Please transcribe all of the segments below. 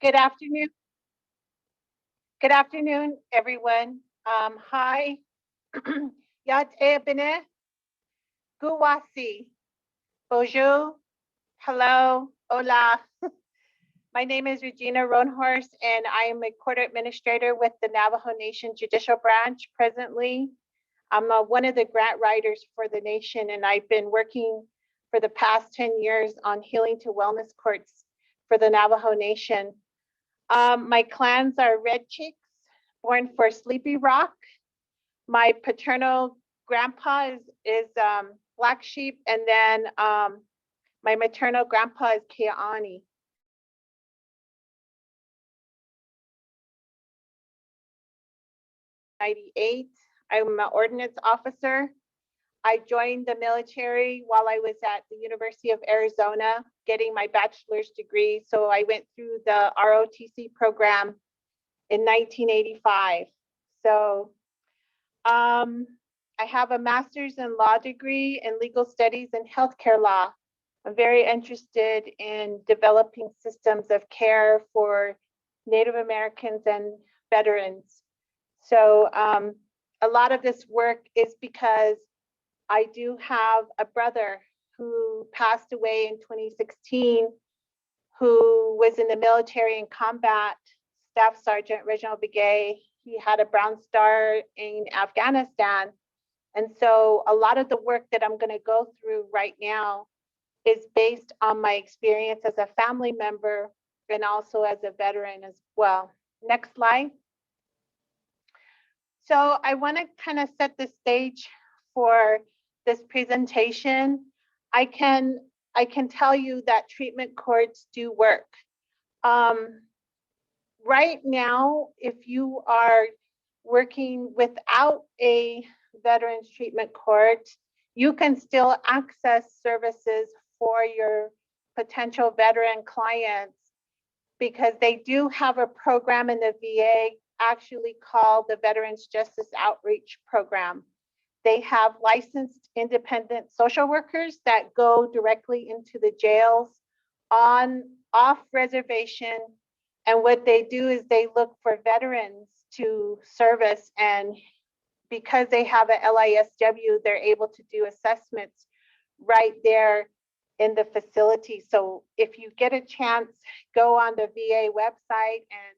Good afternoon. Good afternoon, everyone. Hi. Yat ebene, guwasi. Bonjour. Hello. Hola. My name is Regina Roanhorse, and I am a court administrator with the Navajo Nation Judicial Branch presently. I'm one of the grant writers for the nation, and I've been working for the past 10 years on healing to wellness courts for the Navajo Nation. My clans are Red Cheeks, born for Sleepy Rock. My paternal grandpa is Black Sheep, and then my maternal grandpa is Kea'ani. '98. I'm an ordnance officer. I joined the military while I was at the University of Arizona getting my bachelor's degree. So I went through the ROTC program in 1985. So I have a master's in law degree in legal studies and healthcare law. I'm very interested in developing systems of care for Native Americans and veterans. So a lot of this work is because I do have a brother who passed away in 2016, who was in the military in combat, Staff Sergeant Reginald Begay. He had a Brown Star in Afghanistan. And so a lot of the work that I'm going to go through right now is based on my experience as a family member and also as a veteran as well. Next slide. So I want to kind of set the stage for this presentation. I can tell you that treatment courts do work. Right now, if you are working without a veterans treatment court, you can still access services for your potential veteran clients because they do have a program in the VA actually called the Veterans Justice Outreach Program. They have licensed independent social workers that go directly into the jails on off reservation. And what they do is they look for veterans to service, and because they have a LISW, they're able to do assessments right there in the facility. So if you get a chance, go on the VA website and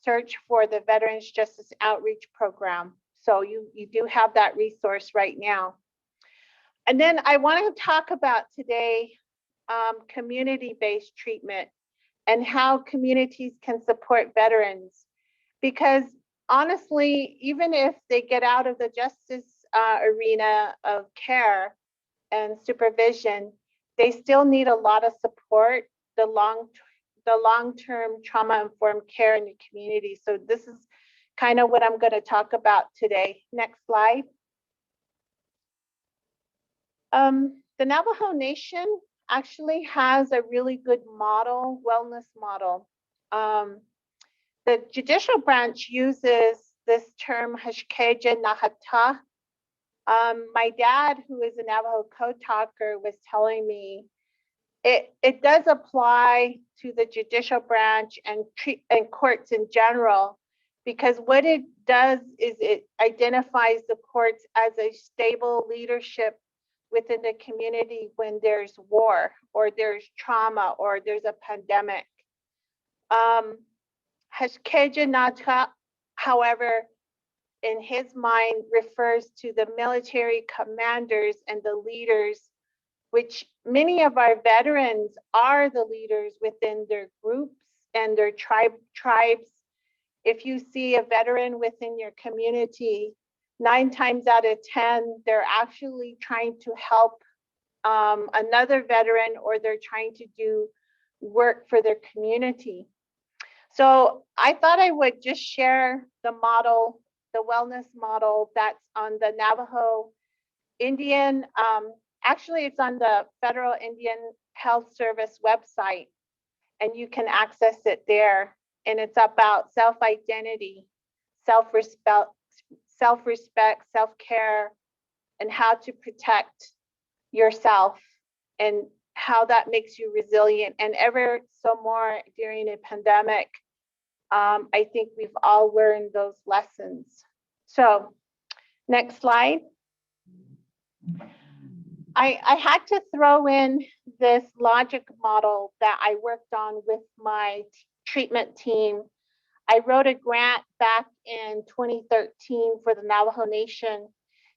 search for the Veterans Justice Outreach Program. So you do have that resource right now. And then I want to talk about today community-based treatment and how communities can support veterans. Because honestly, even if they get out of the justice arena of care and supervision, they still need a lot of support, the long-term trauma-informed care in the community. So this is kind of what I'm going to talk about today. Next slide. The Navajo Nation actually has a really good model, wellness model. The judicial branch uses this term Hashkeja Nahata. My dad, who is a Navajo code talker, was telling me it does apply to the judicial branch and courts in general, because what it does is it identifies the courts as a stable leadership within the community when there's war or there's trauma or there's a pandemic. Hashkeja Nata, however, in his mind refers to the military commanders and the leaders, which many of our veterans are the leaders within their groups and their tribes. If you see a veteran within your community, 9 times out of 10, they're actually trying to help another veteran, or they're trying to do work for their community. So I thought I would just share the model, the wellness model that's on the Navajo Indian, actually it's on the Federal Indian Health Service website, and you can access it there. And it's about self-identity, self-respect, self-care, and how to protect yourself and how that makes you resilient, and ever so more during a pandemic. I think we've all learned those lessons. So next slide. I had to throw in this logic model that I worked on with my treatment team. I wrote a grant back in 2013 for the Navajo Nation.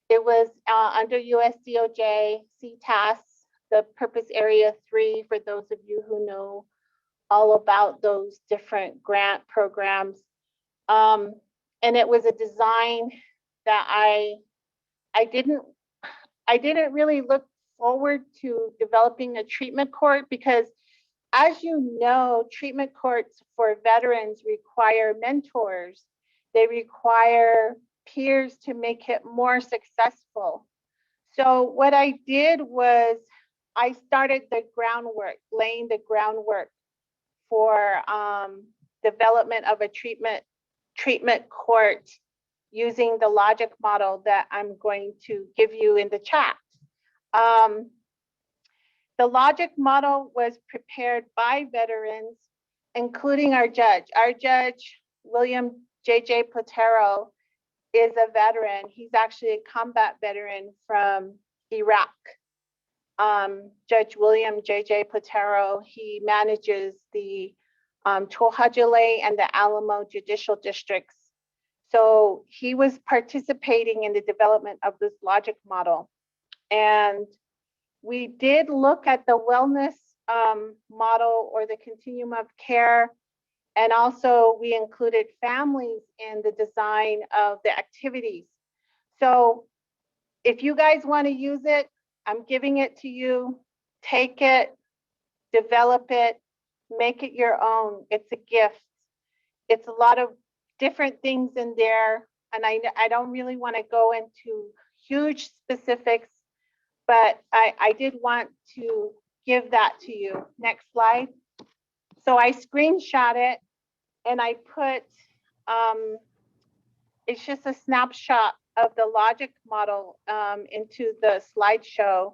It was under USDOJ, CTAS, the Purpose Area 3, for those of you who know all about those different grant programs. And it was a design that I didn't really look forward to developing a treatment court, because as you know, treatment courts for veterans require mentors. They require peers to make it more successful. So what I did was I started the groundwork, laying the groundwork for development of a treatment court using the logic model that I'm going to give you in the chat. The logic model was prepared by veterans, including our judge. Our judge, William J.J. Platero, is a veteran. He's actually a combat veteran from Iraq. Judge William J.J. Platero, he manages the To'Hajile and the Alamo judicial districts. So he was participating in the development of this logic model. And we did look at the wellness model, or the continuum of care. And also we included families in the design of the activities. So if you guys want to use it, I'm giving it to you. Take it, develop it, make it your own. It's a gift. It's a lot of different things in there. And I don't really want to go into huge specifics, but I did want to give that to you. Next slide. So I screenshot it and I put, it's just a snapshot of the logic model into the slideshow,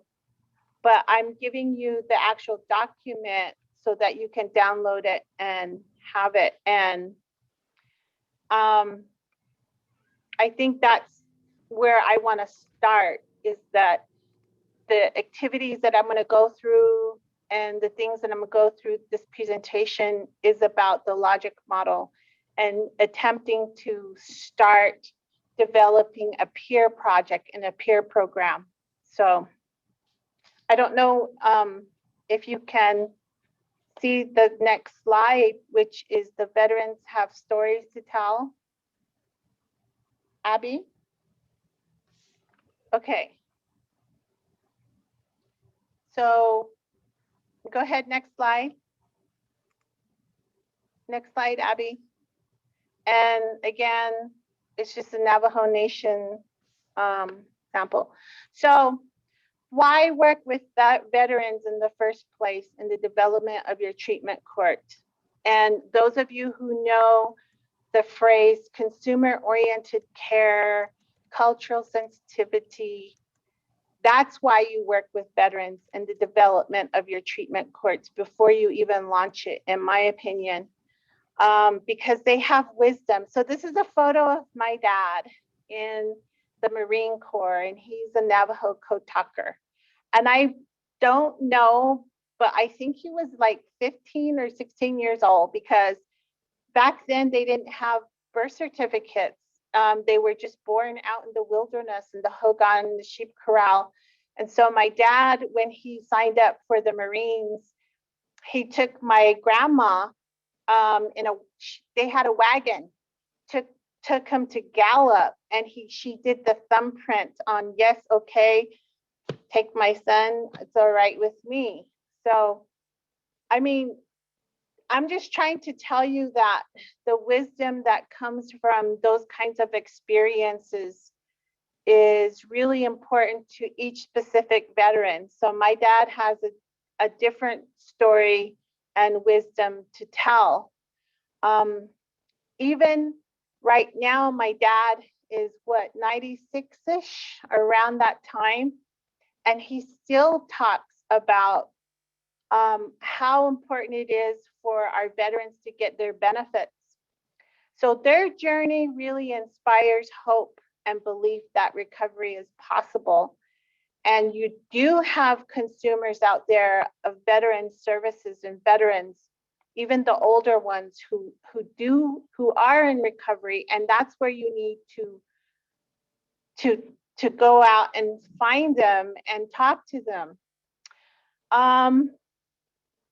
but I'm giving you the actual document so that you can download it and have it. And I think that's where I want to start, is that the activities that I'm going to go through and the things that I'm going to go through this presentation is about the logic model and attempting to start developing a peer project and a peer program. So I don't know if you can see the next slide, which is the veterans have stories to tell. Abby? Okay. So go ahead, next slide. Next slide, Abby. And again, it's just a Navajo Nation sample. So why work with veterans in the first place in the development of your treatment court? And those of you who know the phrase consumer-oriented care, cultural sensitivity, that's why you work with veterans in the development of your treatment courts before you even launch it, in my opinion, because they have wisdom. So this is a photo of my dad in the Marine Corps, and he's a Navajo code talker. And I don't know, but I think he was like 15 or 16 years old, because back then they didn't have birth certificates. They were just born out in the wilderness in the Hogan, the sheep corral. And so my dad, when he signed up for the Marines, he took my grandma they had a wagon, took him to Gallup, and she did the thumbprint on, yes, okay, take my son, it's all right with me. So, I mean, I'm just trying to tell you that the wisdom that comes from those kinds of experiences is really important to each specific veteran. So my dad has a different story and wisdom to tell. Even right now, my dad is what, 96-ish, around that time, and he still talks about how important it is for our veterans to get their benefits. So their journey really inspires hope and belief that recovery is possible. And you do have consumers out there of veteran services and veterans, even the older ones who are in recovery, and that's where you need to go out and find them and talk to them.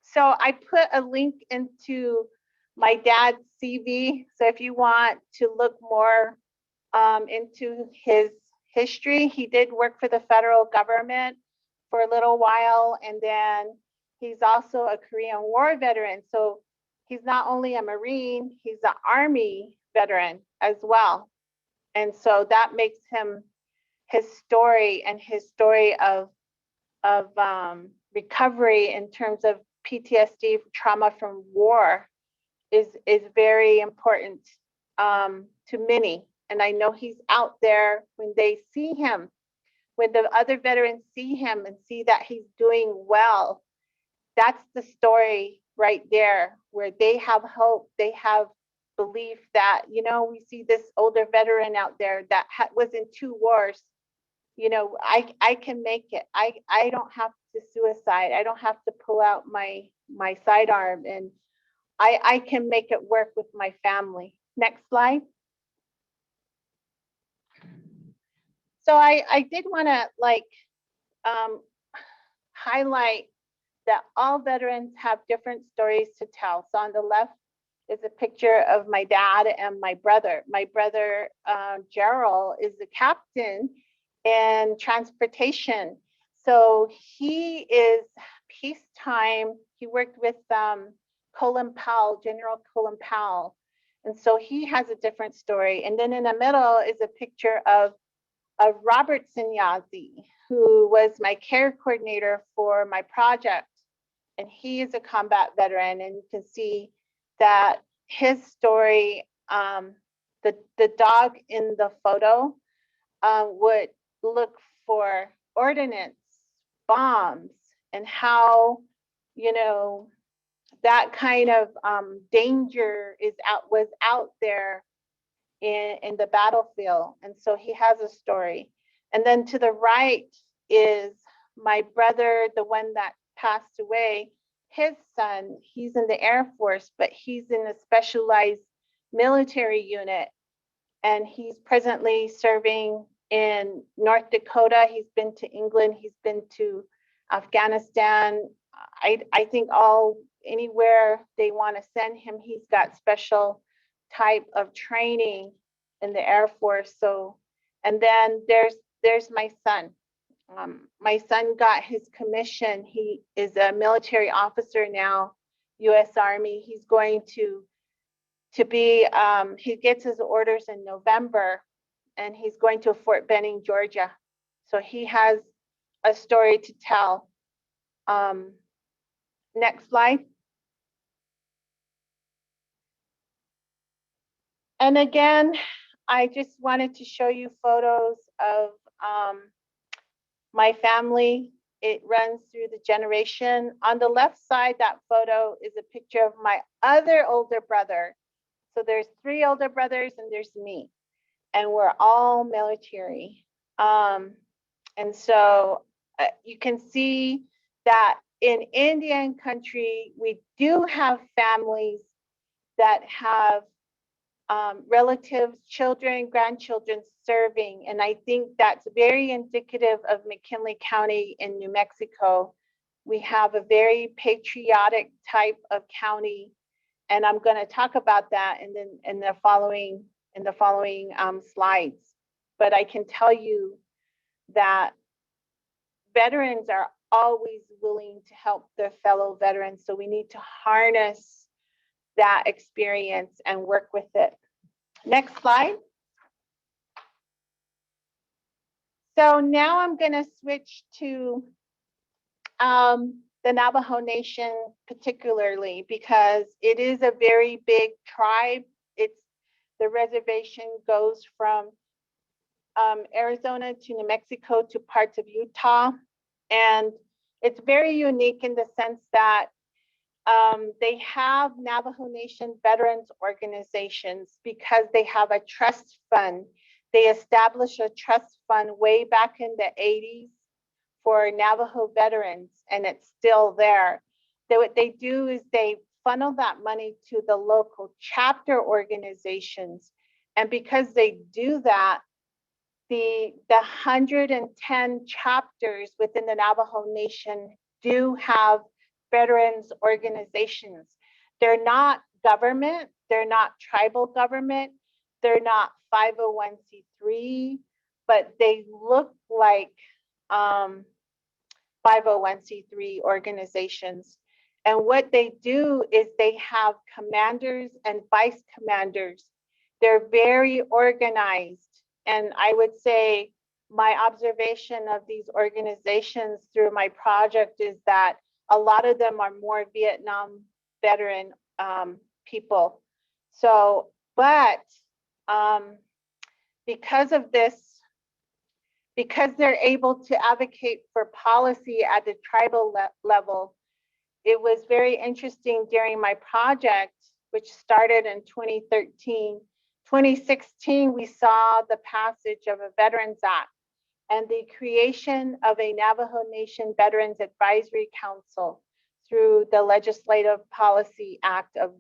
So I put a link into my dad's CV. So if you want to look more into his history, he did work for the federal government for a little while, and then he's also a Korean War veteran. So he's not only a Marine, he's an Army veteran as well. And so that makes him, his story and his story of recovery in terms of PTSD, trauma from war, is very important to many. And I know he's out there when they see him, when the other veterans see him and see that he's doing well. That's the story right there, where they have hope, they have belief that, you know, we see this older veteran out there that was in 2 wars. You know, I can make it. I don't have to suicide. I don't have to pull out my sidearm, and I can make it work with my family. Next slide. So I did want to highlight that all veterans have different stories to tell. So on the left is a picture of my dad and my brother. My brother, Gerald, is the captain in transportation. So he is peacetime. He worked with Colin Powell, General Colin Powell. And so he has a different story. And then in the middle is a picture of Robert Sinyazi, who was my care coordinator for my project. And he is a combat veteran. And you can see that his story, the dog in the photo would look for ordnance, bombs, and how, you know, that kind of danger was out there in the battlefield. And so he has a story. And then to the right is my brother, the one that passed away. His son, he's in the Air Force, but he's in a specialized military unit. And he's presently serving in North Dakota. He's been to England. He's been to Afghanistan. I think anywhere they want to send him, he's got special type of training in the Air Force. So, and then there's my son. My son got his commission. He is a military officer now, U.S. Army. He's going to be, he gets his orders in November, and he's going to Fort Benning, Georgia. So he has a story to tell. Next slide. And again, I just wanted to show you photos of my family. It runs through the generation. On the left side, that photo is a picture of my other older brother. So there's 3 older brothers and there's me, and we're all military. And so you can see that in Indian country, we do have families that have relatives, children, grandchildren serving. And I think that's very indicative of McKinley County in New Mexico. We have a very patriotic type of county, and I'm going to talk about that in the following slides. But I can tell you that veterans are always willing to help their fellow veterans. So we need to harness that experience and work with it. Next slide. So now I'm going to switch to the Navajo Nation particularly, because it is a very big tribe. The reservation goes from Arizona to New Mexico to parts of Utah. And It's very unique in the sense that they have Navajo Nation veterans organizations because they have a trust fund. They established a trust fund way back in the 80s for Navajo veterans, and it's still there. What they do is they funnel that money to the local chapter organizations. And because they do that, the 110 chapters within the Navajo Nation do have veterans organizations. They're not government, they're not tribal government, they're not 501c3, but they look like 501c3 organizations. And what they do is they have commanders and vice commanders. They're very organized. And I would say my observation of these organizations through my project is that a lot of them are more Vietnam veteran people. So, but because of this, because they're able to advocate for policy at the tribal level, it was very interesting during my project, which started in 2013. 2016, we saw the passage of a Veterans Act and the creation of a Navajo Nation Veterans Advisory Council through the Legislative Policy Act of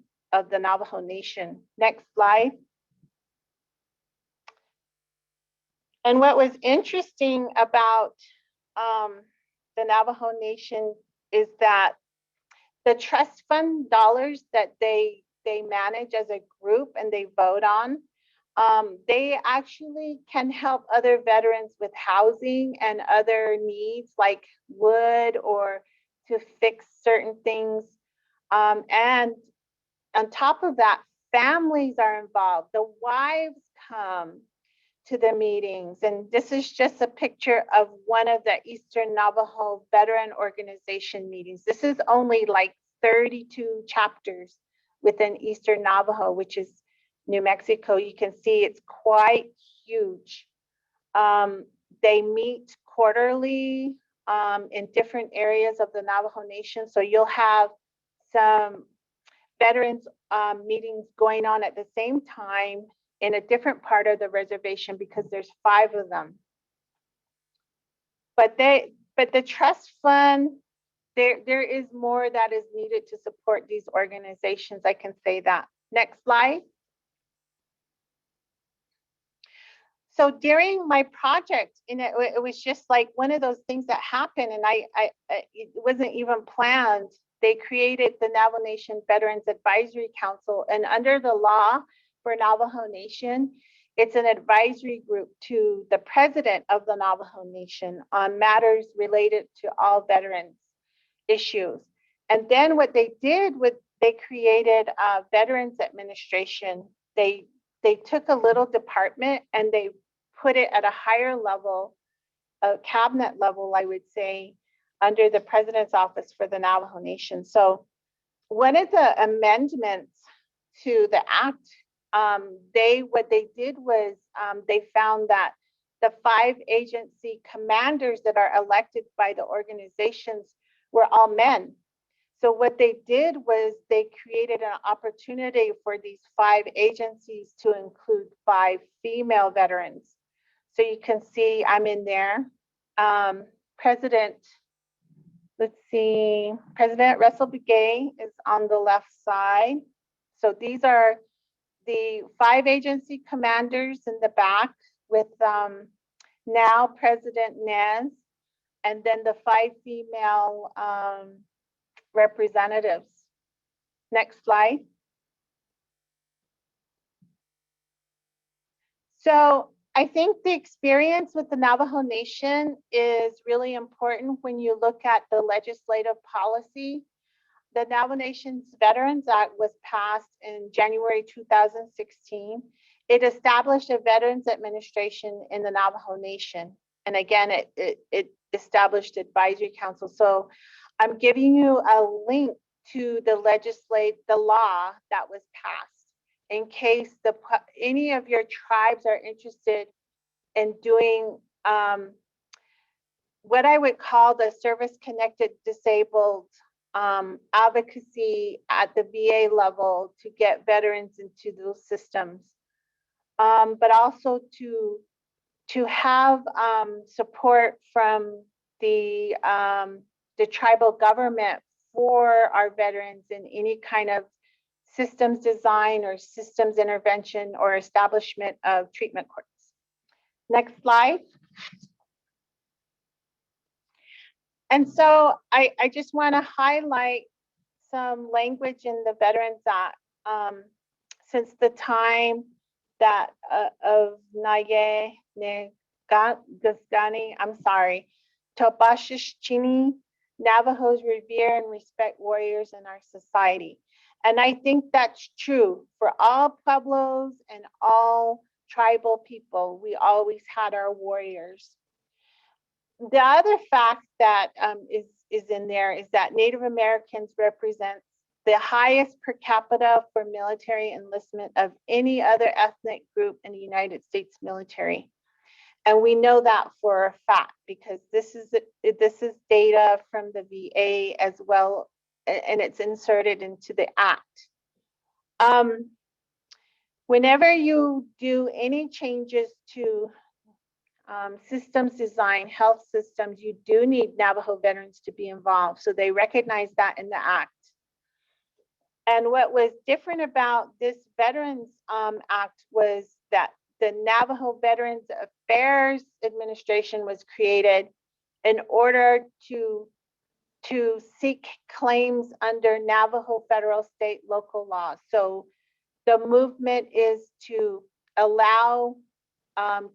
the Navajo Nation. Next slide. And what was interesting about the Navajo Nation is that the trust fund dollars that they manage as a group and they vote on, they actually can help other veterans with housing and other needs like wood or to fix certain things. And on top of that, families are involved. The wives come to the meetings. And this is just a picture of one of the Eastern Navajo Veteran Organization meetings. This is only like 32 chapters within Eastern Navajo, which is New Mexico. You can see it's quite huge. They meet quarterly in different areas of the Navajo Nation. So you'll have some veterans meetings going on at the same time in a different part of the reservation because there's 5 of them. But the trust fund, there is more that is needed to support these organizations. I can say that. Next slide. So during my project, it was just like one of those things that happened, and it wasn't even planned. They created the Navajo Nation Veterans Advisory Council, and under the law for Navajo Nation, it's an advisory group to the president of the Navajo Nation on matters related to all veterans issues. And then what they did was they created a Veterans Administration. They took a little department and they put it at a higher level, a cabinet level, I would say, under the president's office for the Navajo Nation. So one of the amendments to the act, what they did was they found that the 5 agency commanders that are elected by the organizations were all men. So what they did was they created an opportunity for these 5 agencies to include 5 female veterans. So you can see I'm in there. President Russell Begay is on the left side. So these are the 5 agency commanders in the back with now President Nez, and then the 5 female representatives. Next slide. So I think the experience with the Navajo Nation is really important when you look at the legislative policy. The Navajo Nation's Veterans Act was passed in January 2016. It established a Veterans Administration in the Navajo Nation. And again, it established advisory council. So I'm giving you a link to the law that was passed in case any of your tribes are interested in doing what I would call the service-connected disabled advocacy at the VA level to get veterans into those systems, but also to have support from the tribal government for our veterans in any kind of systems design or systems intervention or establishment of treatment courts. Next slide. And so I just want to highlight some language in the Veterans Act since the time that of Naye Gasgani, I'm sorry, Tobashishchini, Navajos revere and respect warriors in our society. And I think that's true for all Pueblos and all tribal people. We always had our warriors. The other fact that is in there is that Native Americans represent the highest per capita for military enlistment of any other ethnic group in the United States military. And we know that for a fact because this is data from the VA as well, and it's inserted into the act. Whenever you do any changes to systems design, health systems, you do need Navajo veterans to be involved. So they recognize that in the act. And what was different about this Veterans Act was that the Navajo Veterans Affairs Administration was created in order to seek claims under Navajo federal, state, local laws. So the movement is to allow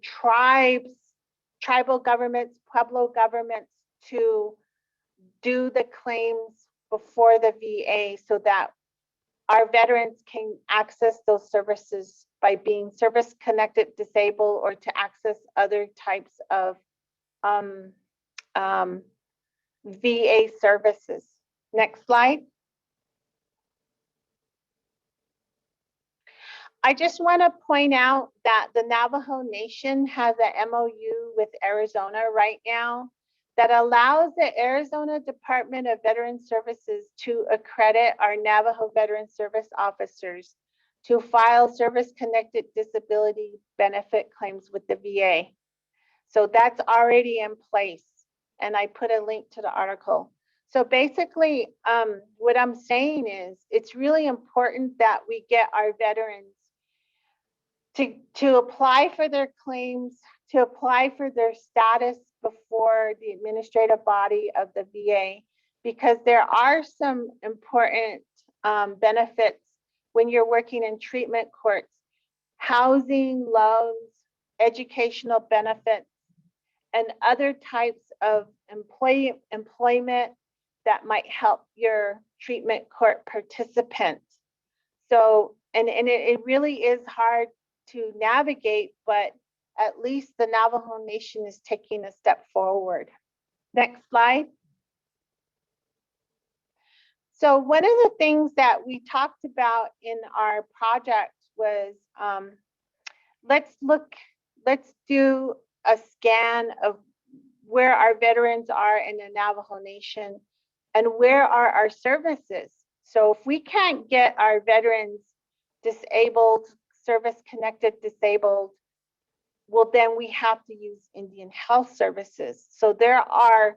tribal governments, Pueblo governments to do the claims before the VA so that our veterans can access those services by being service-connected disabled or to access other types of VA services. Next slide. I just want to point out that the Navajo Nation has an MOU with Arizona right now that allows the Arizona Department of Veteran Services to accredit our Navajo Veteran Service officers to file service-connected disability benefit claims with the VA. So that's already in place, and I put a link to the article. So basically, what I'm saying is it's really important that we get our veterans to apply for their claims, to apply for their status before the administrative body of the VA, because there are some important benefits when you're working in treatment courts: housing, loans, educational benefits, and other types of employment that might help your treatment court participants. So, and it really is hard to navigate, but at least the Navajo Nation is taking a step forward. Next slide. So one of the things that we talked about in our project was let's do a scan of where our veterans are in the Navajo Nation and where are our services. So if we can't get our veterans disabled, service-connected disabled, well, then we have to use Indian Health Services. So there are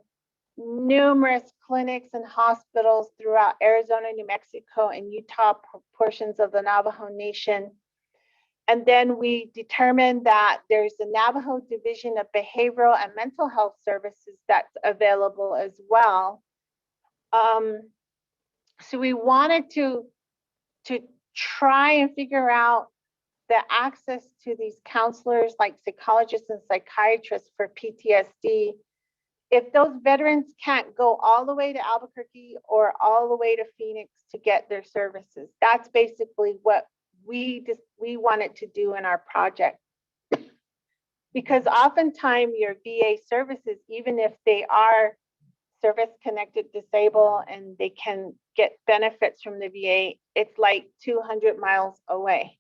numerous clinics and hospitals throughout Arizona, New Mexico, and Utah portions of the Navajo Nation. And then we determined that there's the Navajo Division of Behavioral and Mental Health Services that's available as well. So we wanted to try and figure out the access to these counselors like psychologists and psychiatrists for PTSD. If those veterans can't go all the way to Albuquerque or all the way to Phoenix to get their services, that's basically what we wanted to do in our project. Because oftentimes your VA services, even if they are service-connected disabled and they can get benefits from the VA, it's like 200 miles away.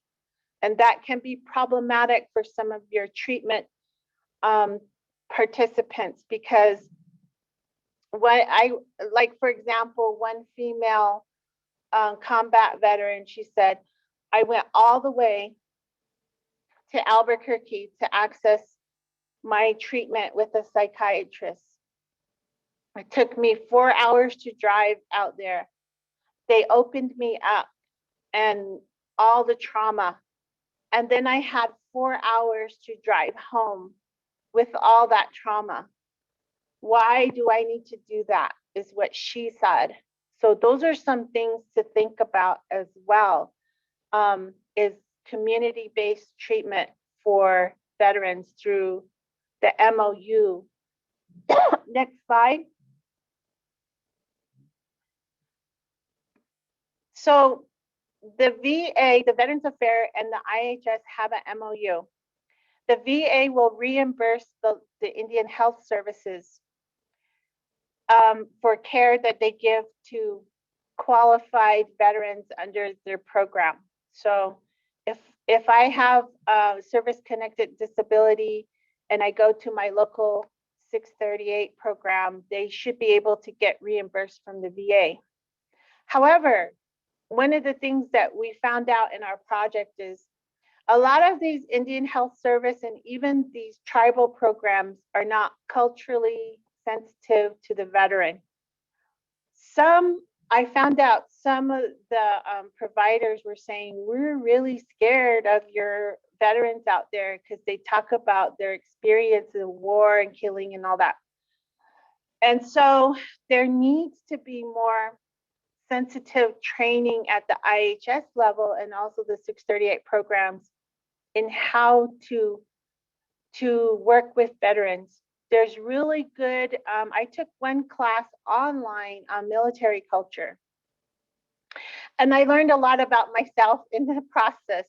And that can be problematic for some of your treatment participants because what I like, for example, one female combat veteran, she said, I went all the way to Albuquerque to access my treatment with a psychiatrist. It took me 4 hours to drive out there. They opened me up and all the trauma. And then I had 4 hours to drive home with all that trauma. Why do I need to do that? Is what she said. So those are some things to think about as well. Is community-based treatment for veterans through the MOU. Next slide. So the VA, the Veterans Affairs, and the IHS have an MOU. The VA will reimburse the Indian Health Services for care that they give to qualified veterans under their program. So if I have a service-connected disability and I go to my local 638 program, they should be able to get reimbursed from the VA. However, one of the things that we found out in our project is a lot of these Indian Health Service and even these tribal programs are not culturally sensitive to the veteran. I found out some of the providers were saying, we're really scared of your veterans out there because they talk about their experience in war and killing and all that. And so there needs to be more sensitive training at the IHS level and also the 638 programs in how to work with veterans. There's really good, I took one class online on military culture. And I learned a lot about myself in the process.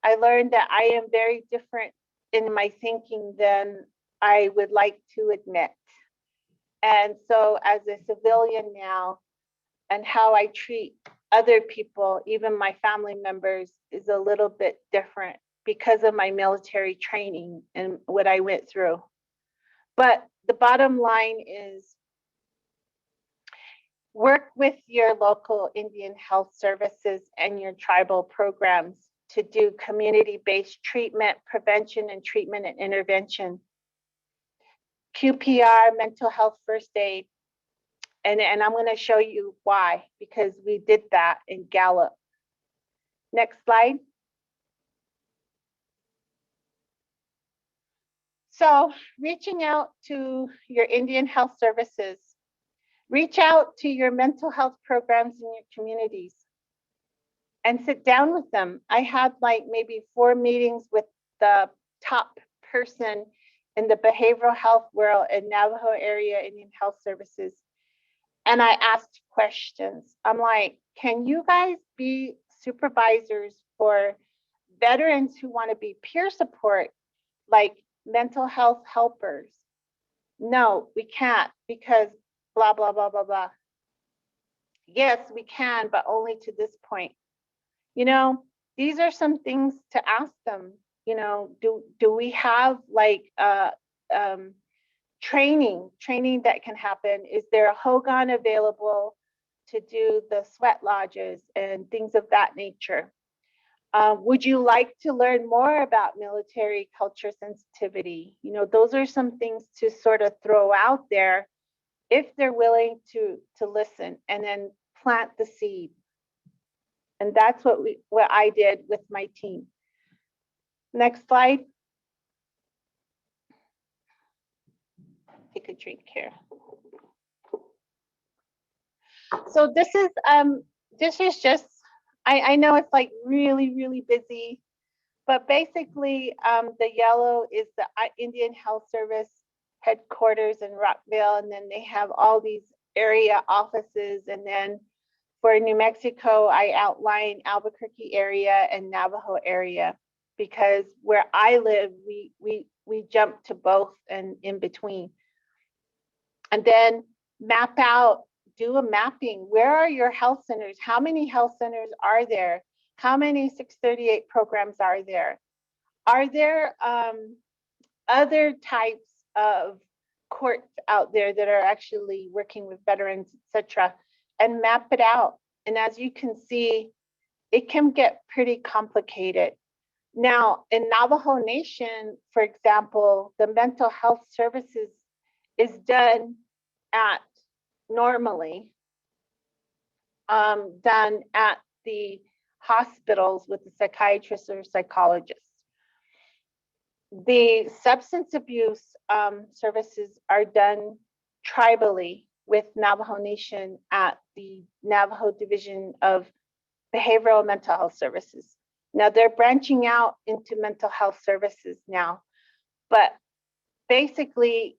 I learned that I am very different in my thinking than I would like to admit. And so as a civilian now, and how I treat other people, even my family members, is a little bit different because of my military training and what I went through. But the bottom line is work with your local Indian Health Services and your tribal programs to do community-based treatment, prevention and treatment and intervention. QPR, mental health first aid. And I'm going to show you why, because we did that in Gallup. Next slide. So reaching out to your Indian Health Services, reach out to your mental health programs in your communities and sit down with them. I had like maybe 4 meetings with the top person in the behavioral health world in Navajo Area Indian Health Services. And I asked questions. I'm like, can you guys be supervisors for veterans who want to be peer support, like mental health helpers? No, we can't because blah, blah, blah, blah, blah. Yes, we can, but only to this point. You know, these are some things to ask them. You know, do we have like training that can happen? Is there a Hogan available to do the sweat lodges and things of that nature? Would you like to learn more about military culture sensitivity? You know, those are some things to sort of throw out there if they're willing to listen and then plant the seed. And that's what I did with my team. Next slide. Take a drink here. So this is just, I know it's like really, really busy, but basically the yellow is the Indian Health Service headquarters in Rockville, and then they have all these area offices. And then for New Mexico, I outline Albuquerque area and Navajo area, because where I live, we jump to both and in between. And then map out, do a mapping. Where are your health centers? How many health centers are there? How many 638 programs are there? Are there other types of courts out there that are actually working with veterans, etc., and map it out. And as you can see, it can get pretty complicated. Now, in Navajo Nation, for example, the mental health services is done at normally done at the hospitals with the psychiatrist or psychologist. The substance abuse services are done tribally with Navajo Nation at the Navajo Division of Behavioral Mental Health Services. Now they're branching out into mental health services now, but basically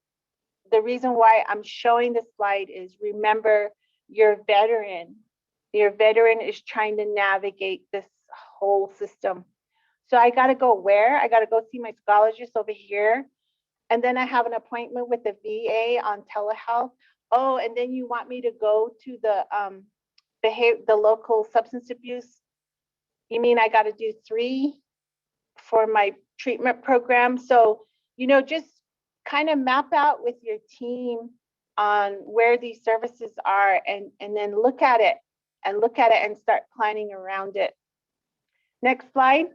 the reason why I'm showing this slide is, remember, your veteran is trying to navigate this whole system. So I got to go where? I got to go see my psychologist over here. And then I have an appointment with the VA on telehealth. Oh, and then you want me to go to the local substance abuse? You mean I got to do 3 for my treatment program? So, you know, just kind of map out with your team on where these services are, and then look at it and start planning around it. Next slide.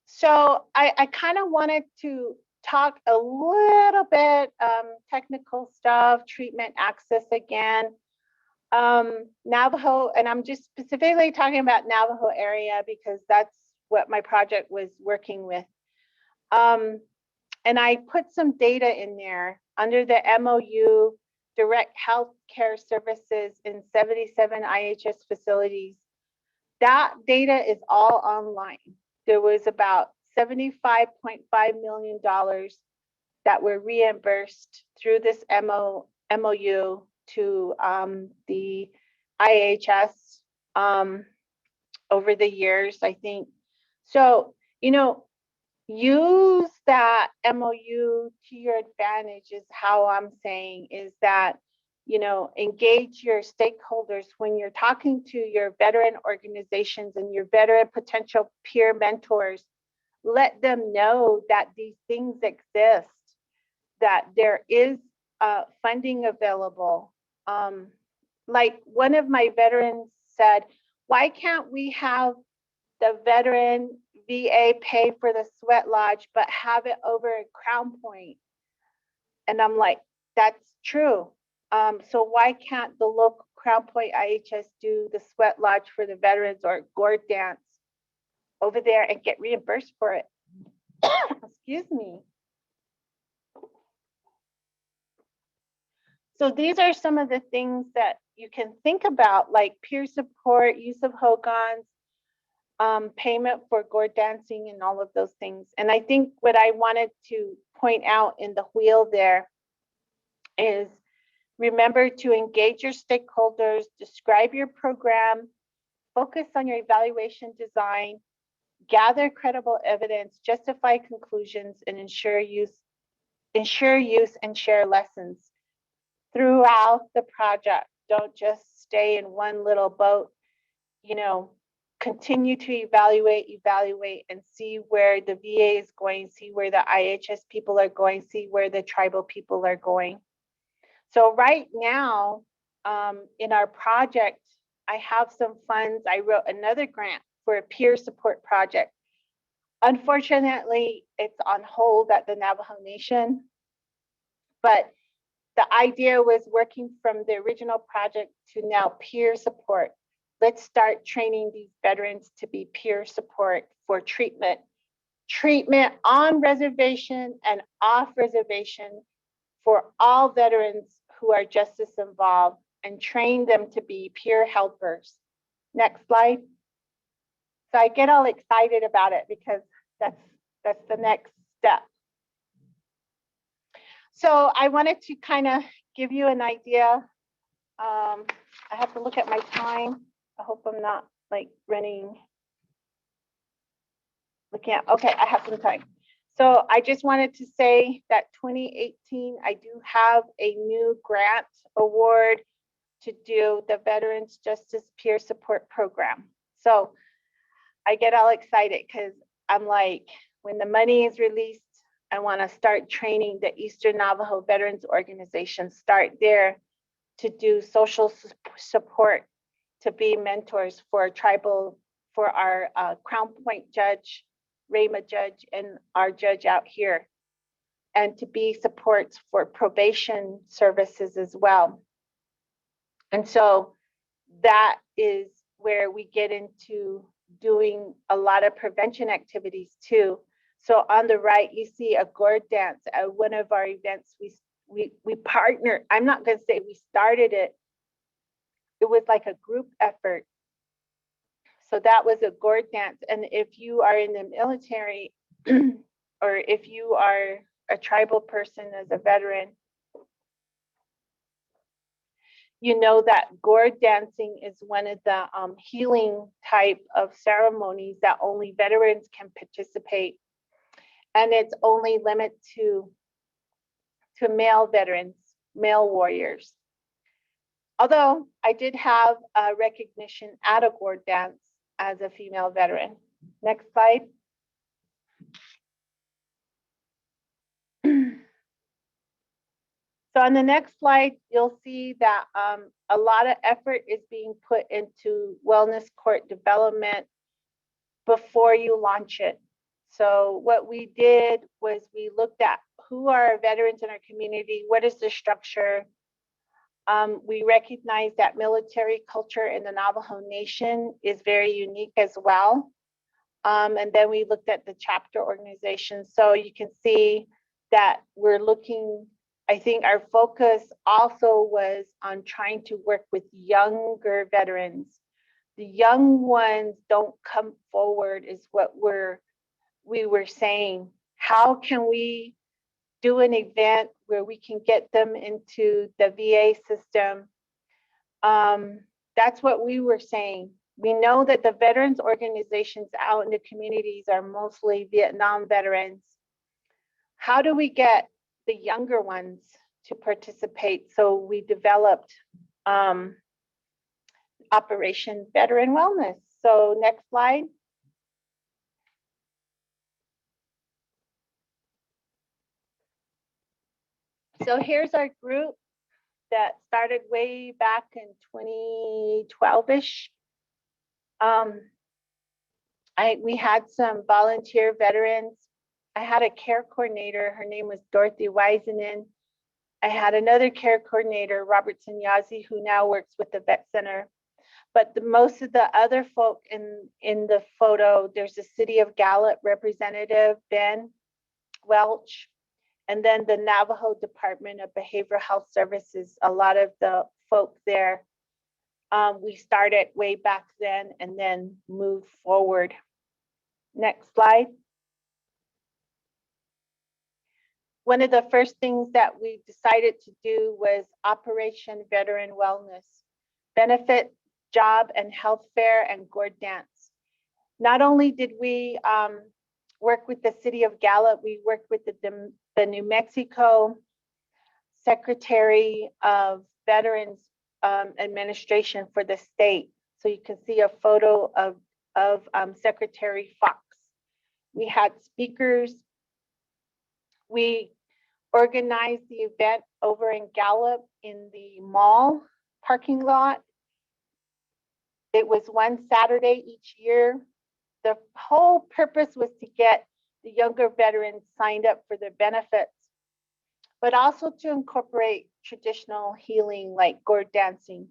So I kind of wanted to talk a little bit technical stuff, treatment access again. Navajo, and I'm just specifically talking about Navajo area because that's what my project was working with. And I put some data in there under the MOU, direct health care services in 77 IHS facilities. That data is all online. There was about $75.5 million that were reimbursed through this MOU to the IHS over the years, I think. So, you know, use that MOU to your advantage is how I'm saying, is that, you know, engage your stakeholders when you're talking to your veteran organizations and your veteran potential peer mentors. Let them know that these things exist, that there is funding available. Like one of my veterans said, why can't we have the veteran VA pay for the sweat lodge, but have it over at Crown Point? And I'm like, that's true. So why can't the local Crown Point IHS do the sweat lodge for the veterans or gourd dance over there and get reimbursed for it? Excuse me. So these are some of the things that you can think about, like peer support, use of hogans, payment for gourd dancing, and all of those things. And I think what I wanted to point out in the wheel there is, remember to engage your stakeholders, describe your program, focus on your evaluation design, gather credible evidence, justify conclusions, and ensure use and share lessons throughout the project. Don't just stay in one little boat. You know, continue to evaluate, and see where the VA is going, see where the IHS people are going, see where the tribal people are going. So right now, in our project, I have some funds. I wrote another grant for a peer support project. Unfortunately, it's on hold at the Navajo Nation, but the idea was working from the original project to now peer support. Let's start training these veterans to be peer support for treatment on reservation and off reservation for all veterans who are justice involved, and train them to be peer helpers. Next slide. So I get all excited about it because that's the next step. So I wanted to kind of give you an idea. I have to look at my time. I hope I'm not like running. Looking at, okay, I have some time. So I just wanted to say that 2018, I do have a new grant award to do the Veterans Justice Peer Support Program. So I get all excited because I'm like, when the money is released, I want to start training the Eastern Navajo Veterans Organization, start there to do social support, to be mentors for tribal, for our Crown Point judge, Rayma judge, and our judge out here, and to be supports for probation services as well. And so that is where we get into doing a lot of prevention activities too. So on the right, you see a gourd dance at one of our events. We partnered. I'm not going to say we started it. It was like a group effort. So that was a gourd dance. And if you are in the military or if you are a tribal person as a veteran, you know that gourd dancing is one of the healing type of ceremonies that only veterans can participate. And it's only limited to male veterans, male warriors. Although I did have a recognition at a gourd dance as a female veteran. Next slide. So on the next slide, you'll see that a lot of effort is being put into wellness court development before you launch it. So what we did was we looked at who are our veterans in our community, what is the structure. We recognize that military culture in the Navajo Nation is very unique as well. And then we looked at the chapter organization. So you can see that we're looking, I think our focus also was on trying to work with younger veterans. The young ones don't come forward is what we were saying. How can we do an event where we can get them into the VA system? That's what we were saying. We know that the veterans organizations out in the communities are mostly Vietnam veterans. How do we get the younger ones to participate? So we developed Operation Veteran Wellness. So next slide. So here's our group that started way back in 2012-ish. We had some volunteer veterans. I had a care coordinator. Her name was Dorothy Wiseman. I had another care coordinator, Robert Sanyazi, who now works with the Vet Center. But most of the other folk in the photo, there's the City of Gallup representative, Ben Welch, and then the Navajo Department of Behavioral Health Services, a lot of the folk there. We started way back then and then moved forward. Next slide. One of the first things that we decided to do was Operation Veteran Wellness, benefit, job, and health fair, and gourd dance. Not only did we work with the City of Gallup, we worked with the New Mexico Secretary of Veterans Administration for the state. So you can see a photo of Secretary Fox. We had speakers. We organized the event over in Gallup in the mall parking lot. It was one Saturday each year. The whole purpose was to get the younger veterans signed up for their benefits, but also to incorporate traditional healing like gourd dancing.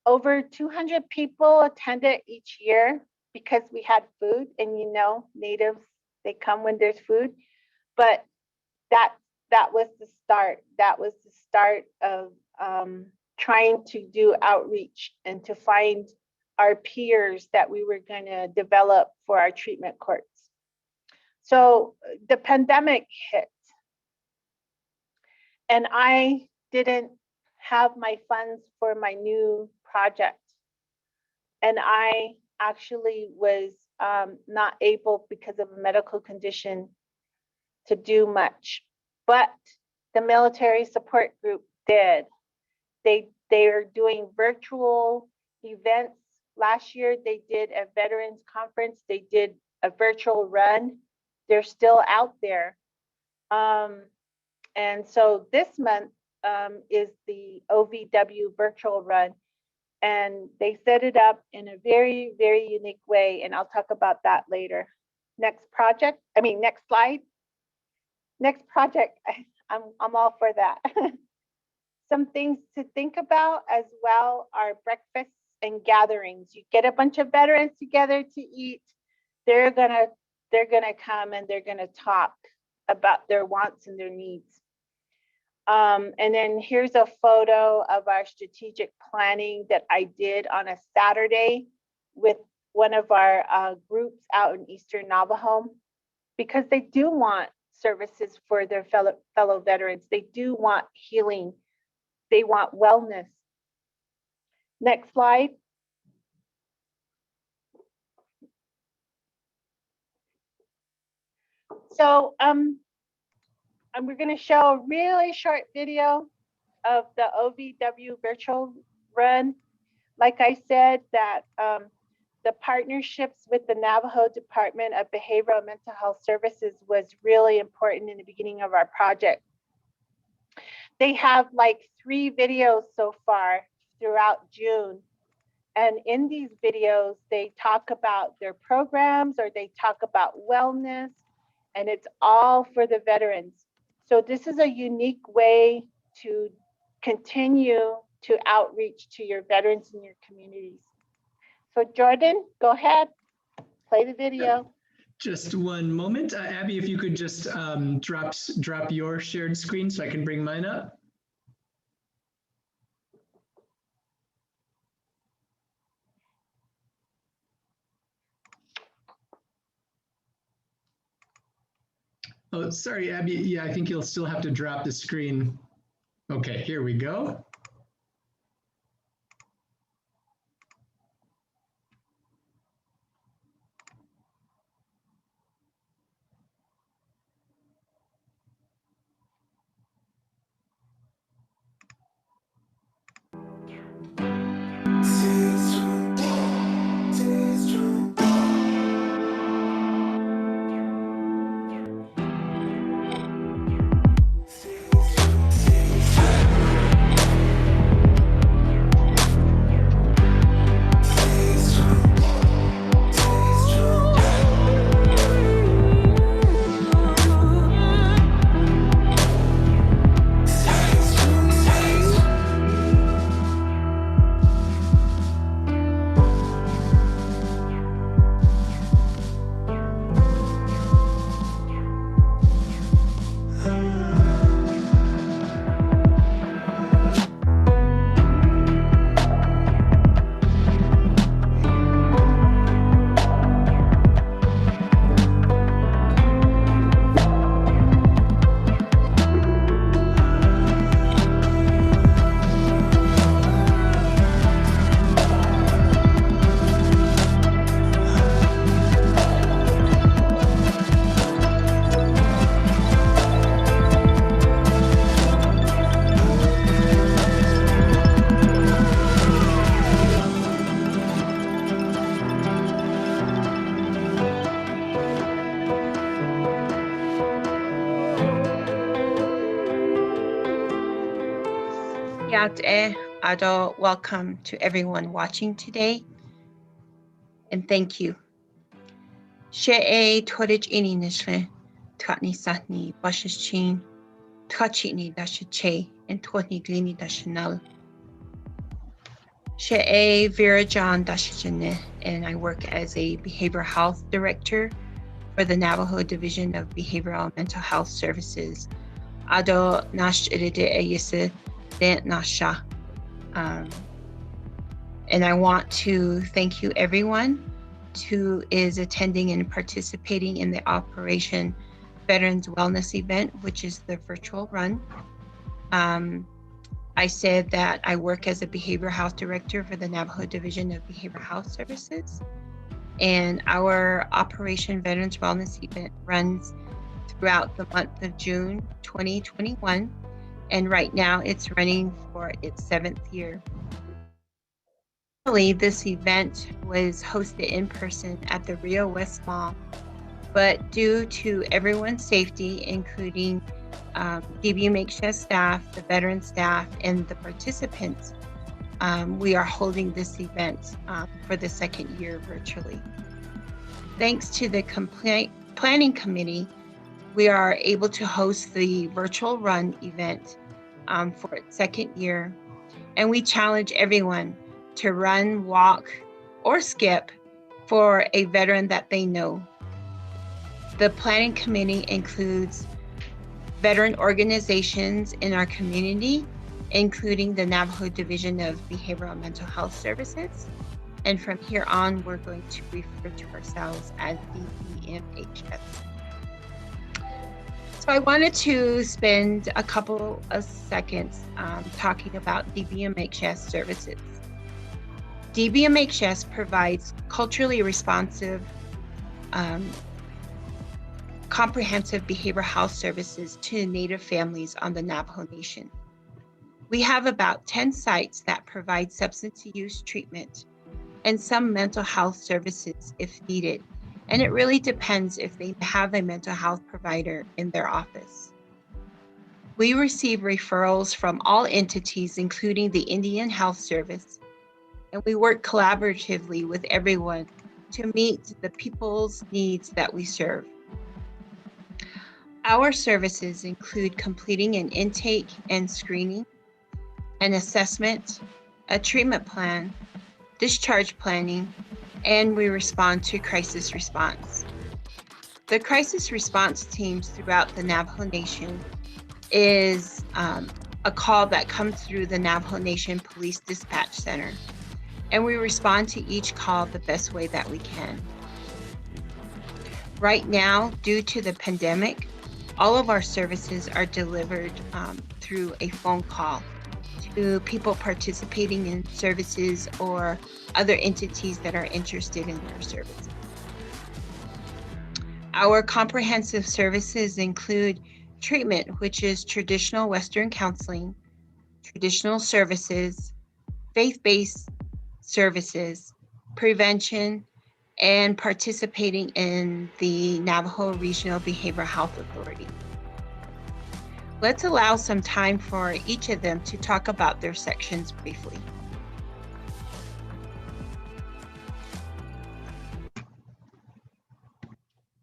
Over 200 people attended each year because we had food, and you know, natives, they come when there's food. But that was the start. That was the start of trying to do outreach and to find our peers that we were going to develop for our treatment courts. So the pandemic hit, and I didn't have my funds for my new project. And I actually was not able, because of a medical condition, to do much. But the military support group did. They are doing virtual events Last year, they did a veterans conference. They did a virtual run. They're still out there. And so this month is the OVW virtual run. And they set it up in a very, very unique way. And I'll talk about that later. Next slide. Next project, I'm all for that. Some things to think about as well are breakfasts and gatherings. You get a bunch of veterans together to eat. They're gonna come and they're gonna talk about their wants and their needs. And then here's a photo of our strategic planning that I did on a Saturday with one of our groups out in Eastern Navajo, because they do want services for their fellow veterans. They do want healing. They want wellness. Next slide. So we're going to show a really short video of the OVW virtual run. Like I said, that the partnerships with the Navajo Department of Behavioral and Mental Health Services was really important in the beginning of our project. They have like 3 videos so far throughout June. And in these videos, they talk about their programs or they talk about wellness, and it's all for the veterans. So this is a unique way to continue to outreach to your veterans in your communities. So Jordan, go ahead, play the video. Just one moment. Abby, if you could just drop your shared screen so I can bring mine up. Oh, sorry, Abby. Yeah, I think you'll still have to drop the screen. Okay, here we go. Welcome to everyone watching today, and thank you. She torij ini nishle, tatni satni bashichin, tachini dashiche, and totni glini dashinal. She Virajan Dashijane, and I work as a behavioral health director for the Navajo Division of Behavioral and Mental Health Services. Ado nash edite ayese dent nasha. And I want to thank you everyone who is attending and participating in the Operation Veterans Wellness event, which is the virtual run. I said that I work as a behavioral health director for the Navajo Division of Behavioral Health Services. And our Operation Veterans Wellness event runs throughout the month of June 2021. And right now it's running for its 7th year. Originally, this event was hosted in person at the Rio West Mall, but due to everyone's safety, including DBMHS staff, the veteran staff, and the participants, we are holding this event for the second year virtually. Thanks to the planning committee, we are able to host the virtual run event for its second year. And we challenge everyone to run, walk, or skip for a veteran that they know. The planning committee includes veteran organizations in our community, including the Navajo Division of Behavioral and Mental Health Services. And from here on, we're going to refer to ourselves as DBMHS. So I wanted to spend a couple of seconds talking about DBMHS services. DBMHS provides culturally responsive, comprehensive behavioral health services to Native families on the Navajo Nation. We have about 10 sites that provide substance use treatment and some mental health services if needed. And it really depends if they have a mental health provider in their office. We receive referrals from all entities, including the Indian Health Service, and we work collaboratively with everyone to meet the people's needs that we serve. Our services include completing an intake and screening, an assessment, a treatment plan, discharge planning, and we respond to crisis response. The crisis response teams throughout the Navajo Nation is a call that comes through the Navajo Nation Police Dispatch Center, and we respond to each call the best way that we can. Right now, due to the pandemic, all of our services are delivered through a phone call to people participating in services or other entities that are interested in our services. Our comprehensive services include treatment, which is traditional Western counseling, traditional services, faith-based services, prevention, and participating in the Navajo Regional Behavioral Health Authority. Let's allow some time for each of them to talk about their sections briefly.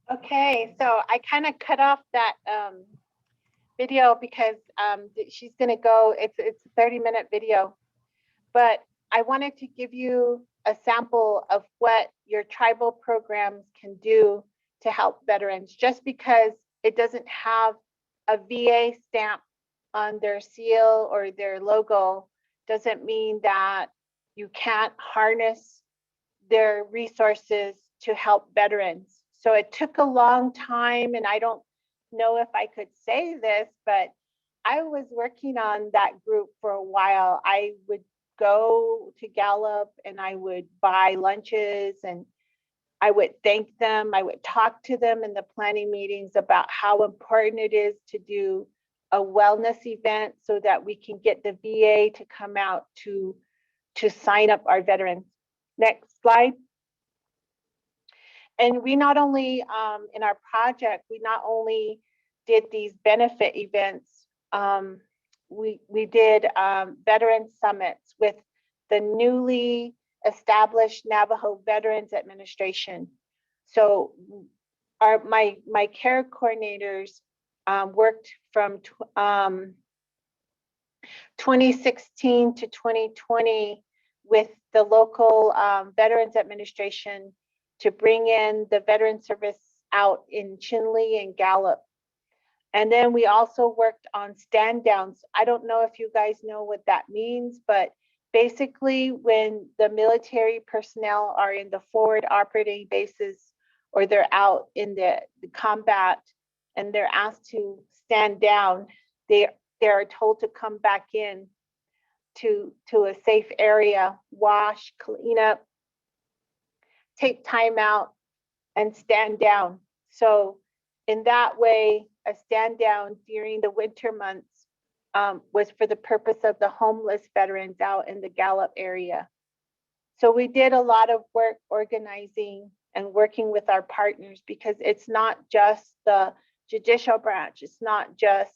Okay, so I kind of cut off that video because she's going to go, it's a 30-minute video, but I wanted to give you a sample of what your tribal programs can do to help veterans. Just because it doesn't have a VA stamp on their seal or their logo doesn't mean that you can't harness their resources to help veterans. So it took a long time, and I don't know if I could say this, but I was working on that group for a while. I would go to Gallup and I would buy lunches and I would thank them. I would talk to them in the planning meetings about how important it is to do a wellness event so that we can get the VA to come out to sign up our veterans. Next slide. And we not only, in our project, we not only did these benefit events, we did veteran summits with the newly established Navajo Veterans Administration. So my care coordinators worked from 2016 to 2020 with the local Veterans Administration to bring in the veteran service out in Chinle and Gallup. And then we also worked on stand downs. I don't know if you guys know what that means, but basically when the military personnel are in the forward operating bases or they're out in the combat and they're asked to stand down, they are told to come back in to a safe area, wash, clean up, take time out, and stand down. So in that way, a stand down during the winter months was for the purpose of the homeless veterans out in the Gallup area. So we did a lot of work organizing and working with our partners, because it's not just the judicial branch, it's not just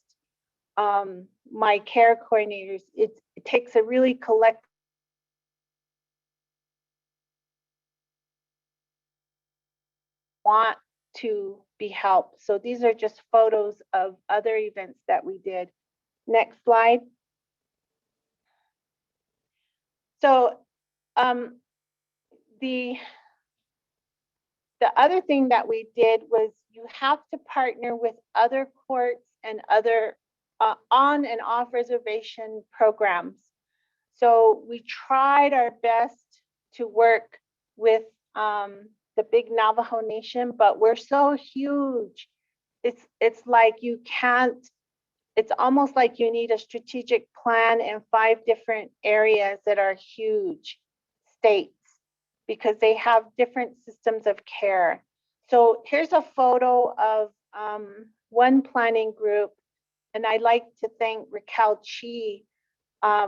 my care coordinators. It takes a really collective want to be helped. So these are just photos of other events that we did. Next slide. So the other thing that we did was, you have to partner with other courts and other on and off reservation programs. So we tried our best to work with the big Navajo Nation, but we're so huge. It's like you can't, it's almost like you need a strategic plan in 5 different areas that are huge states, because they have different systems of care. So here's a photo of one planning group, and I'd like to thank Raquel Chi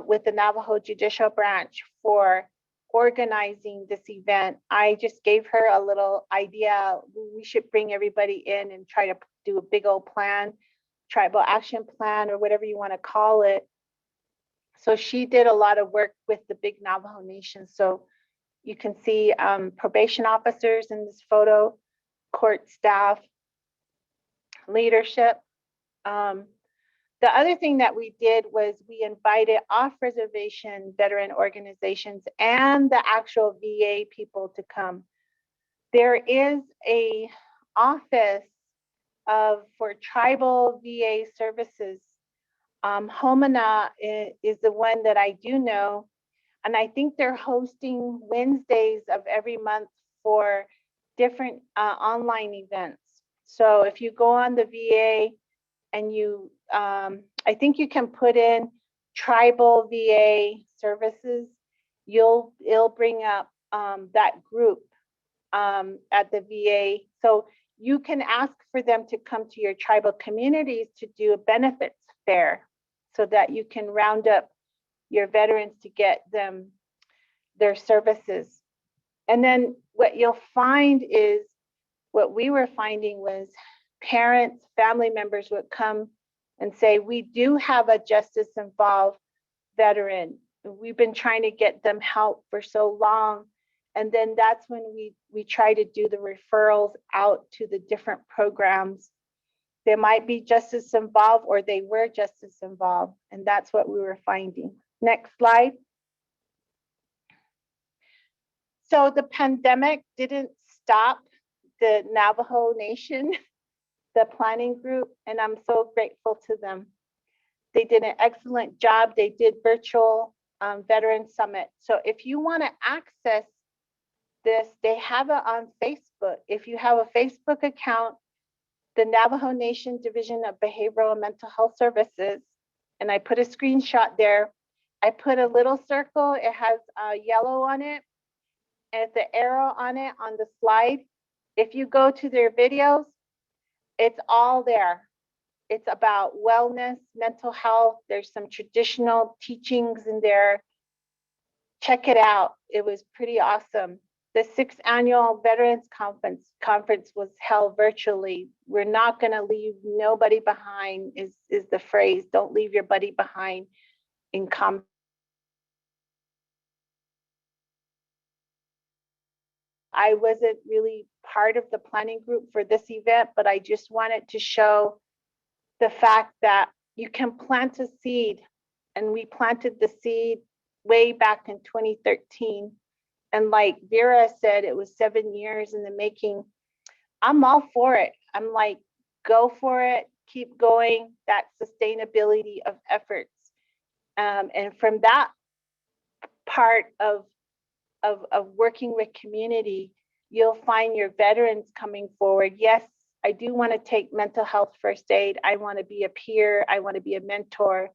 with the Navajo Judicial Branch for organizing this event. I just gave her a little idea. We should bring everybody in and try to do a big old plan, tribal action plan, or whatever you want to call it. So she did a lot of work with the big Navajo Nation. So you can see probation officers in this photo, court staff, leadership. The other thing that we did was we invited off-reservation veteran organizations and the actual VA people to come. There is a office for tribal VA services. Homina is the one that I do know, and I think they're hosting Wednesdays of every month for different online events. So if you go on the VA and you, I think you can put in tribal VA services, it'll bring up that group at the VA. So you can ask for them to come to your tribal communities to do a benefits fair, so that you can round up your veterans to get them their services. And then what you'll find is, what we were finding was parents, family members would come and say, we do have a justice involved veteran. We've been trying to get them help for so long. And then that's when we try to do the referrals out to the different programs. They might be justice involved, or they were justice involved. And that's what we were finding. Next slide. So the pandemic didn't stop the Navajo Nation, the planning group, and I'm so grateful to them. They did an excellent job. They did virtual veteran summit. So if you want to access this, they have it on Facebook. If you have a Facebook account, the Navajo Nation Division of Behavioral and Mental Health Services, and I put a screenshot there. I put a little circle. It has yellow on it, and the arrow on it on the slide. If you go to their videos, it's all there. It's about wellness, mental health. There's some traditional teachings in there. Check it out. It was pretty awesome. The 6th annual Veterans Conference was held virtually. We're not going to leave nobody behind is the phrase. Don't leave your buddy behind in combat. I wasn't really part of the planning group for this event, but I just wanted to show the fact that you can plant a seed, and we planted the seed way back in 2013. And like Vera said, it was 7 years in the making. I'm all for it. I'm like, go for it, keep going, that sustainability of efforts. And from that part of working with community, you'll find your veterans coming forward. Yes, I do want to take mental health first aid. I want to be a peer. I want to be a mentor.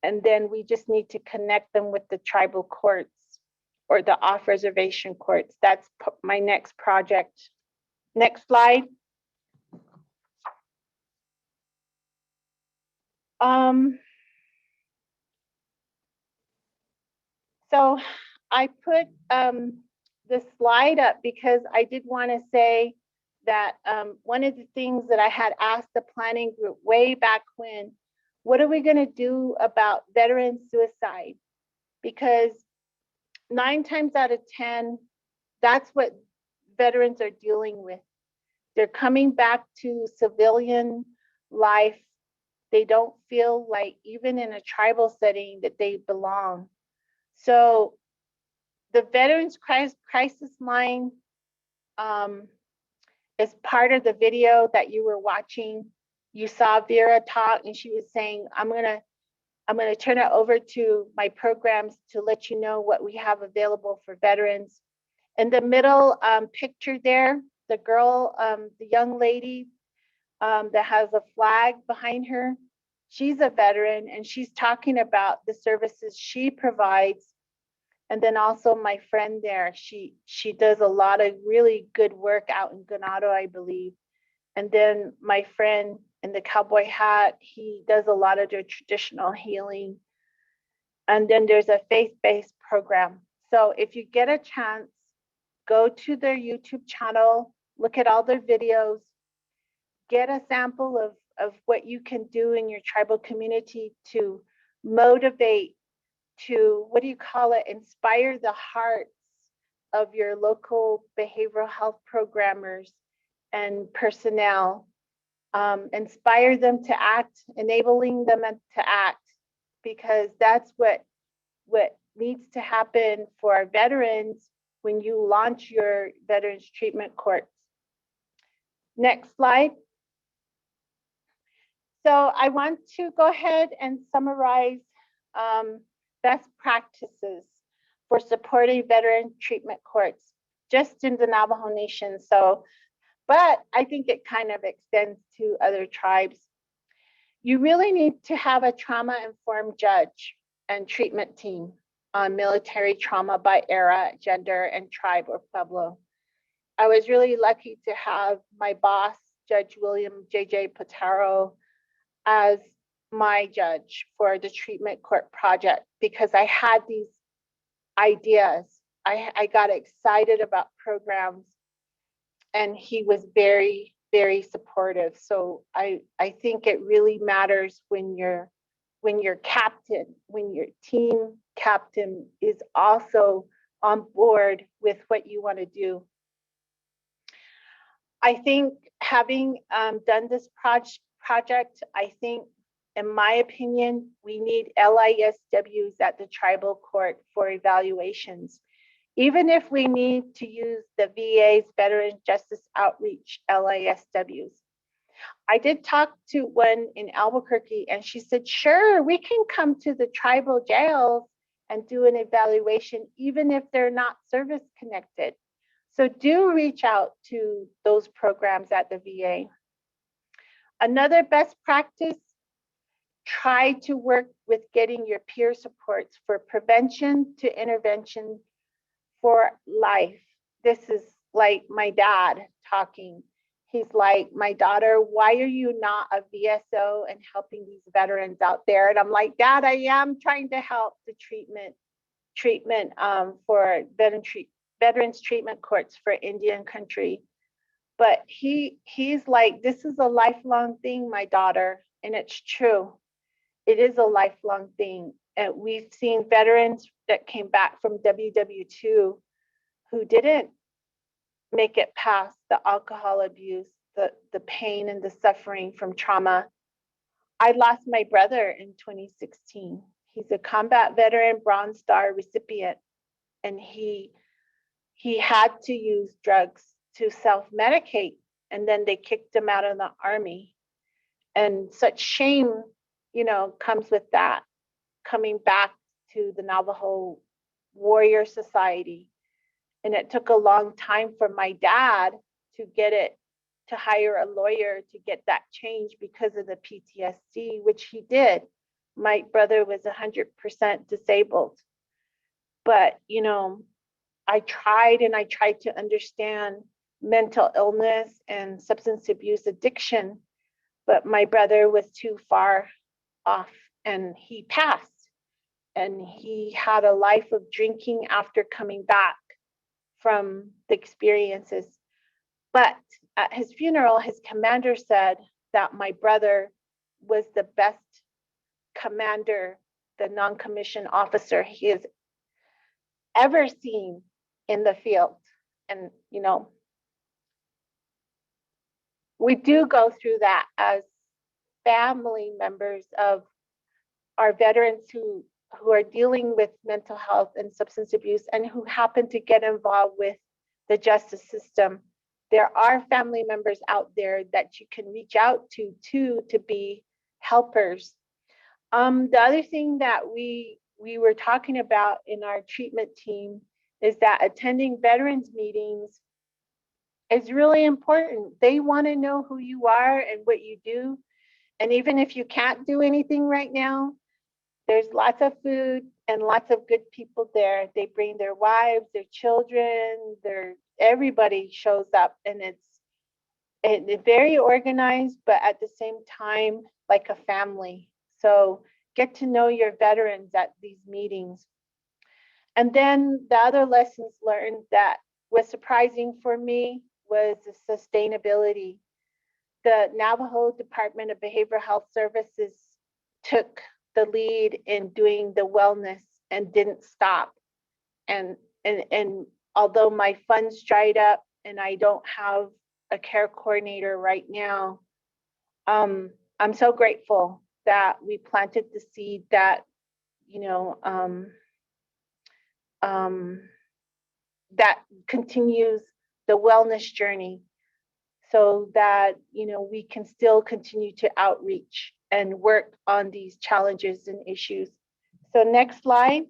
And then we just need to connect them with the tribal courts or the off-reservation courts. That's my next project. Next slide. So I put the slide up because I did want to say that one of the things that I had asked the planning group way back when, what are we going to do about veteran suicide? Because 9 times out of 10, that's what veterans are dealing with. They're coming back to civilian life. They don't feel like, even in a tribal setting, that they belong. So the Veterans Crisis Line is part of the video that you were watching. You saw Vera talk, and she was saying, I'm gonna turn it over to my programs to let you know what we have available for veterans. In the middle picture there, the girl, the young lady that has a flag behind her, she's a veteran, and she's talking about the services she provides. And then also my friend there, she does a lot of really good work out in Ganado, I believe. And then my friend in the cowboy hat, he does a lot of their traditional healing. And then there's a faith-based program. So if you get a chance, go to their YouTube channel, look at all their videos, get a sample of what you can do in your tribal community to motivate, to, what do you call it, inspire the hearts of your local behavioral health programmers and personnel, inspire them to act, enabling them to act, because that's what needs to happen for our veterans when you launch your veterans treatment courts. Next slide. So I want to go ahead and summarize best practices for supporting veteran treatment courts just in the Navajo Nation. So, but I think it kind of extends to other tribes. You really need to have a trauma-informed judge and treatment team on military trauma by era, gender, and tribe or pueblo. I was really lucky to have my boss, Judge William J.J. Potaro, as my judge for the treatment court project, because I had these ideas. I got excited about programs, and he was very, very supportive. So I think it really matters when your captain, when your team captain is also on board with what you want to do. I think having done this project, I think, in my opinion, we need LISWs at the tribal court for evaluations. Even if we need to use the VA's Veteran Justice Outreach LISWs. I did talk to one in Albuquerque, and she said, sure, we can come to the tribal jails and do an evaluation, even if they're not service connected. So do reach out to those programs at the VA. Another best practice, try to work with getting your peer supports for prevention to intervention for life. This is like my dad talking. He's like, my daughter, why are you not a VSO and helping these veterans out there? And I'm like, Dad, I am trying to help the treatment for veterans treatment courts for Indian country. But he's like, this is a lifelong thing, my daughter. And it's true. It is a lifelong thing. And we've seen veterans that came back from WW2 who didn't make it past the alcohol abuse, the pain and the suffering from trauma. I lost my brother in 2016. He's a combat veteran, Bronze Star recipient, and he had to use drugs to self-medicate, and then they kicked him out of the Army. And such shame, comes with that, coming back to the Navajo Warrior Society. And it took a long time for my dad to hire a lawyer to get that change because of the PTSD, which he did. My brother was 100% disabled. But, I tried to understand mental illness and substance abuse addiction, but my brother was too far off and he passed. and he had a life of drinking after coming back from the experiences. But at his funeral, his commander said that my brother was the best commander, the non-commissioned officer he has ever seen in the field. And, you know, we do go through that as family members of our veterans who are dealing with mental health and substance abuse and who happen to get involved with the justice system. There are family members out there that you can reach out to be helpers. The other thing that we were talking about in our treatment team is that attending veterans meetings is really important. They want to know who you are and what you do. And even if you can't do anything right now, there's lots of food and lots of good people there. They bring their wives, their children, everybody shows up, and it's very organized, but at the same time, like a family. So get to know your veterans at these meetings. And then the other lessons learned that was surprising for me was the sustainability. The Navajo Department of Behavioral Health Services took the lead in doing the wellness and didn't stop. And although my funds dried up and I don't have a care coordinator right now, I'm so grateful that we planted the seed that, you know, that continues the wellness journey so that, you know, we can still continue to outreach and work on these challenges and issues. So next slide.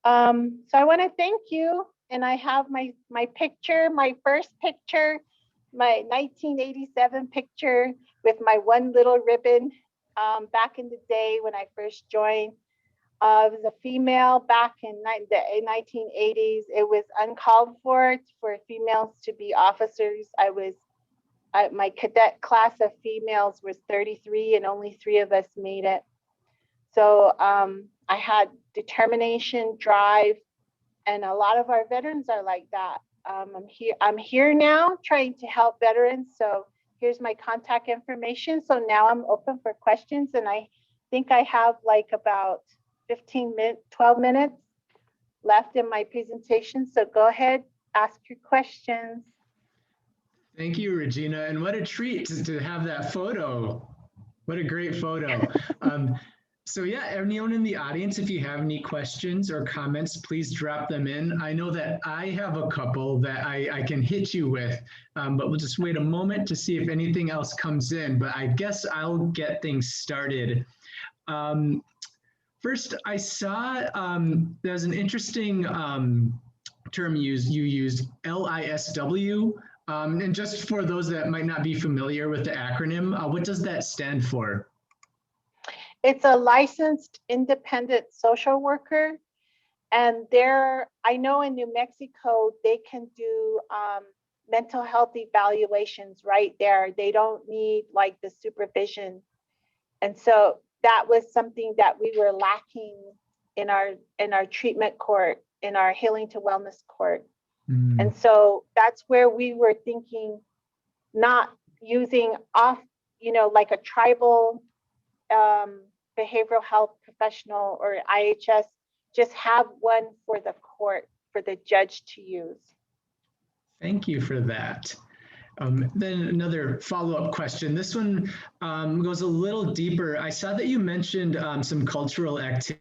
So I want to thank you. And I have my picture, my first picture, my 1987 picture with my one little ribbon back in the day when I first joined. I was a female back in the 1980s. It was uncalled for females to be officers. My cadet class of females was 33 and only 3 of us made it. So I had determination, drive, and a lot of our veterans are like that. I'm here now trying to help veterans. So here's my contact information. So now I'm open for questions, and I think I have like about 12 minutes left in my presentation. So go ahead, ask your questions. Thank you, Regina. And what a treat to have that photo. What a great photo. So yeah, anyone in the audience, if you have any questions or comments, please drop them in. I know that I have a couple that I can hit you with, but we'll just wait a moment to see if anything else comes in. But I guess I'll get things started. First, I saw there's an interesting term you used, LISW. And just for those that might not be familiar with the acronym, what does that stand for? It's a licensed independent social worker. And I know in New Mexico, they can do mental health evaluations right there. They don't need like the supervision. And so that was something that we were lacking in our treatment court, in our healing to wellness court. And so that's where we were thinking, not using like a tribal behavioral health professional or IHS, just have one for the court, for the judge to use. Thank you for that. Then another follow-up question. This one goes a little deeper. I saw that you mentioned some cultural activity